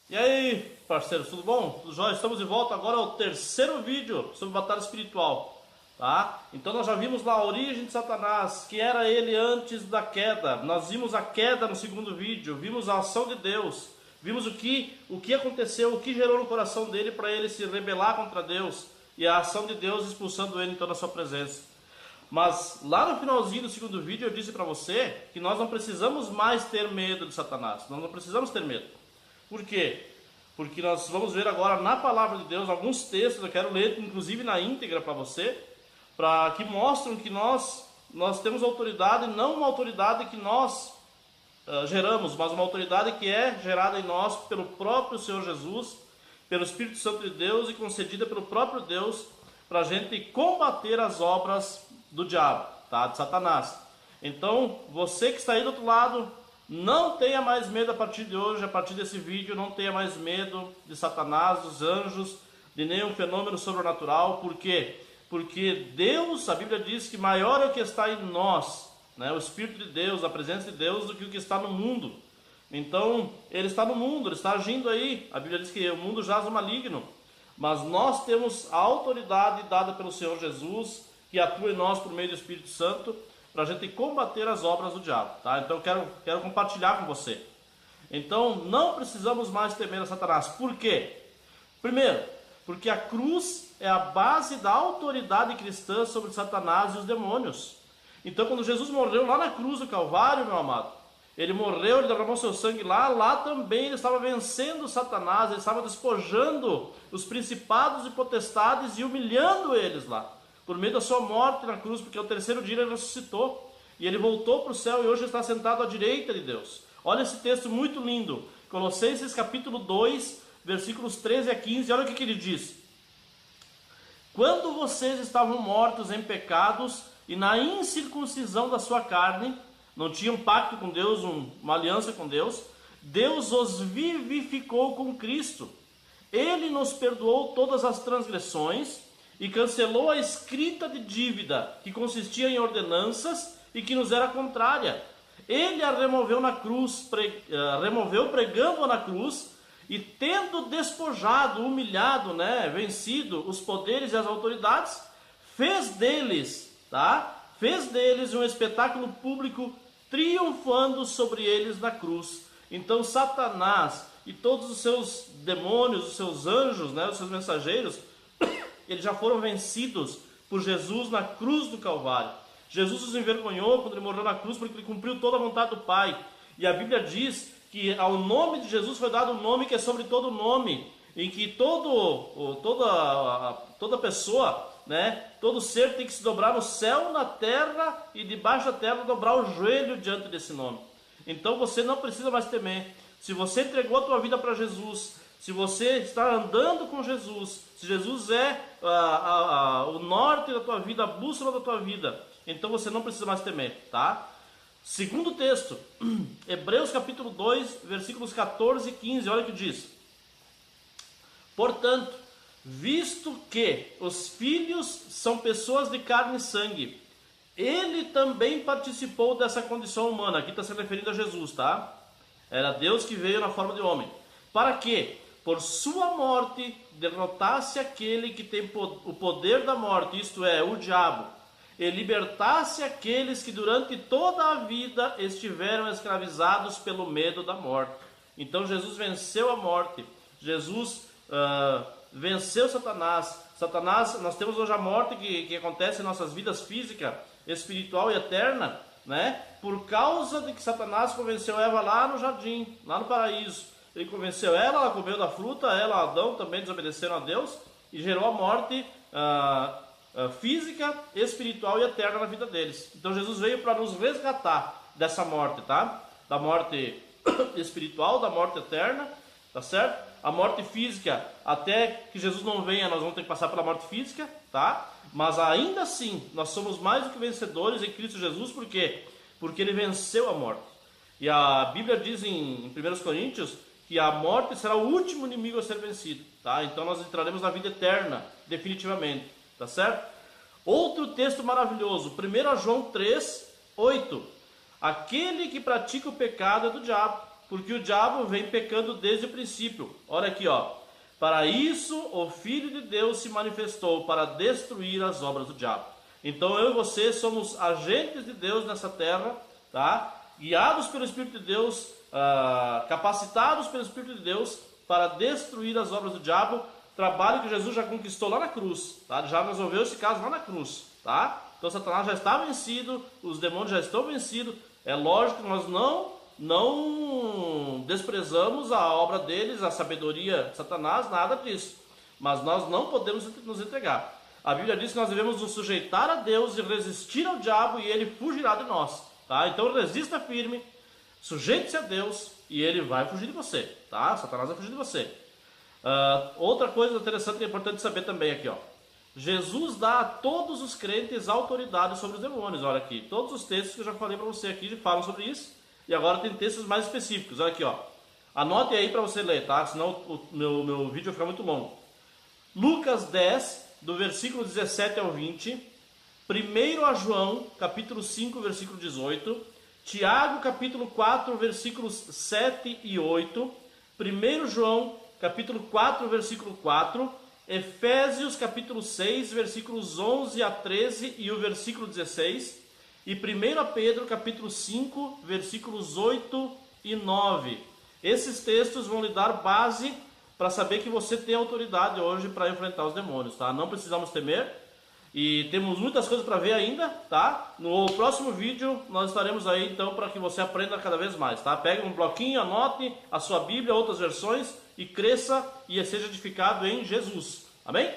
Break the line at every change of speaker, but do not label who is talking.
E aí, parceiros, tudo bom? Tudo jóia? Estamos de volta agora ao terceiro vídeo sobre batalha espiritual, tá? Então nós já vimos lá a origem de Satanás, que era ele antes da queda. Nós vimos a queda no segundo vídeo, vimos a ação de Deus, vimos o que aconteceu, o que gerou no coração dele para ele se rebelar contra Deus e a ação de Deus expulsando ele em toda a sua presença. Mas lá no finalzinho do segundo vídeo eu disse para você que nós não precisamos mais ter medo de Satanás, nós não precisamos ter medo. Por quê? Porque nós vamos ver agora na palavra de Deus alguns textos, eu quero ler inclusive na íntegra para você, para que mostram que nós temos autoridade, não uma autoridade que nós geramos, mas uma autoridade que é gerada em nós pelo próprio Senhor Jesus, pelo Espírito Santo de Deus e concedida pelo próprio Deus para a gente combater as obras do diabo, tá? De Satanás. Então, você que está aí do outro lado, não tenha mais medo a partir de hoje, a partir desse vídeo, não tenha mais medo de Satanás, dos anjos, de nenhum fenômeno sobrenatural. Por quê? Porque Deus, a Bíblia diz que maior é o que está em nós, né? O Espírito de Deus, a presença de Deus, do que o que está no mundo. Então, Ele está no mundo, Ele está agindo aí. A Bíblia diz que o mundo jaz o maligno, mas nós temos a autoridade dada pelo Senhor Jesus, que atua em nós por meio do Espírito Santo, para a gente combater as obras do diabo, tá? Então eu quero compartilhar com você. Então não precisamos mais temer a Satanás. Por quê? Primeiro, porque a cruz é a base da autoridade cristã sobre Satanás e os demônios. Então quando Jesus morreu lá na cruz do Calvário, meu amado, ele morreu, ele derramou seu sangue lá também ele estava vencendo Satanás, ele estava despojando os principados e potestades e humilhando eles lá, por meio da sua morte na cruz, porque ao terceiro dia ele ressuscitou, e ele voltou para o céu e hoje está sentado à direita de Deus. Olha esse texto muito lindo, Colossenses capítulo 2, versículos 13 a 15, olha o que ele diz. Quando vocês estavam mortos em pecados e na incircuncisão da sua carne, não tinham um pacto com Deus, uma aliança com Deus, Deus os vivificou com Cristo. Ele nos perdoou todas as transgressões e cancelou a escrita de dívida que consistia em ordenanças e que nos era contrária. Ele a removeu na cruz, removeu pregando-a na cruz, e tendo despojado, humilhado, vencido os poderes e as autoridades, fez deles um espetáculo público, triunfando sobre eles na cruz. Então Satanás e todos os seus demônios, os seus anjos, os seus mensageiros, eles já foram vencidos por Jesus na cruz do Calvário. Jesus os envergonhou quando ele morreu na cruz, porque ele cumpriu toda a vontade do Pai. E a Bíblia diz que ao nome de Jesus foi dado um nome que é sobre todo nome, em que toda pessoa, todo ser tem que se dobrar no céu, na terra e debaixo da terra, dobrar o joelho diante desse nome. Então você não precisa mais temer. Se você entregou a tua vida para Jesus, se você está andando com Jesus, se Jesus é o norte da tua vida, a bússola da tua vida, então você não precisa mais temer, tá? Segundo texto, Hebreus capítulo 2, versículos 14 e 15, olha o que diz. Portanto, visto que os filhos são pessoas de carne e sangue, ele também participou dessa condição humana. Aqui está se referindo a Jesus, tá? Era Deus que veio na forma de homem. Para que, por sua morte, derrotasse aquele que tem o poder da morte, isto é, o diabo, e libertasse aqueles que durante toda a vida estiveram escravizados pelo medo da morte. Então Jesus venceu a morte, Jesus venceu Satanás. Satanás, nós temos hoje a morte que acontece em nossas vidas física, espiritual e eterna, por causa de que Satanás convenceu Eva lá no jardim, lá no paraíso. Ele convenceu ela comeu da fruta, ela e Adão também desobedeceram a Deus e gerou a morte física, espiritual e eterna na vida deles. Então Jesus veio para nos resgatar dessa morte, tá? Da morte espiritual, da morte eterna, tá certo? A morte física, até que Jesus não venha, nós vamos ter que passar pela morte física, tá? Mas ainda assim, nós somos mais do que vencedores em Cristo Jesus, por quê? Porque Ele venceu a morte. E a Bíblia diz em 1 Coríntios que a morte será o último inimigo a ser vencido, tá? Então nós entraremos na vida eterna, definitivamente, tá certo? Outro texto maravilhoso, 1 João 3, 8. Aquele que pratica o pecado é do diabo, porque o diabo vem pecando desde o princípio. Olha aqui, ó. Para isso o Filho de Deus se manifestou, para destruir as obras do diabo. Então eu e você somos agentes de Deus nessa terra, tá? Guiados pelo Espírito de Deus, capacitados pelo Espírito de Deus para destruir as obras do diabo. Trabalho que Jesus já conquistou lá na cruz, tá? Ele já resolveu esse caso lá na cruz, tá? Então Satanás já está vencido, os demônios já estão vencidos. É lógico que nós não desprezamos a obra deles, a sabedoria de Satanás, nada disso. Mas nós não podemos nos entregar. A Bíblia diz que nós devemos nos sujeitar a Deus e resistir ao diabo e ele fugirá de nós, tá? Então resista firme, sujeite-se a Deus e ele vai fugir de você, tá? Satanás vai fugir de você. Outra coisa interessante e importante saber também aqui, ó. Jesus dá a todos os crentes autoridade sobre os demônios. Olha aqui, todos os textos que eu já falei para você aqui falam sobre isso. E agora tem textos mais específicos. Olha aqui, ó. Anote aí para você ler, tá? Senão o meu vídeo vai ficar muito longo. Lucas 10, do versículo 17 ao 20. 1 João, capítulo 5, versículo 18. Tiago, capítulo 4, versículos 7 e 8. 1 João, capítulo 4, versículo 4. Efésios, capítulo 6, versículos 11 a 13 e o versículo 16. E 1 Pedro, capítulo 5, versículos 8 e 9. Esses textos vão lhe dar base para saber que você tem autoridade hoje para enfrentar os demônios, tá? Não precisamos temer. E temos muitas coisas para ver ainda, tá? No próximo vídeo nós estaremos aí então para que você aprenda cada vez mais, tá? Pegue um bloquinho, anote a sua Bíblia, outras versões e cresça e seja edificado em Jesus. Amém?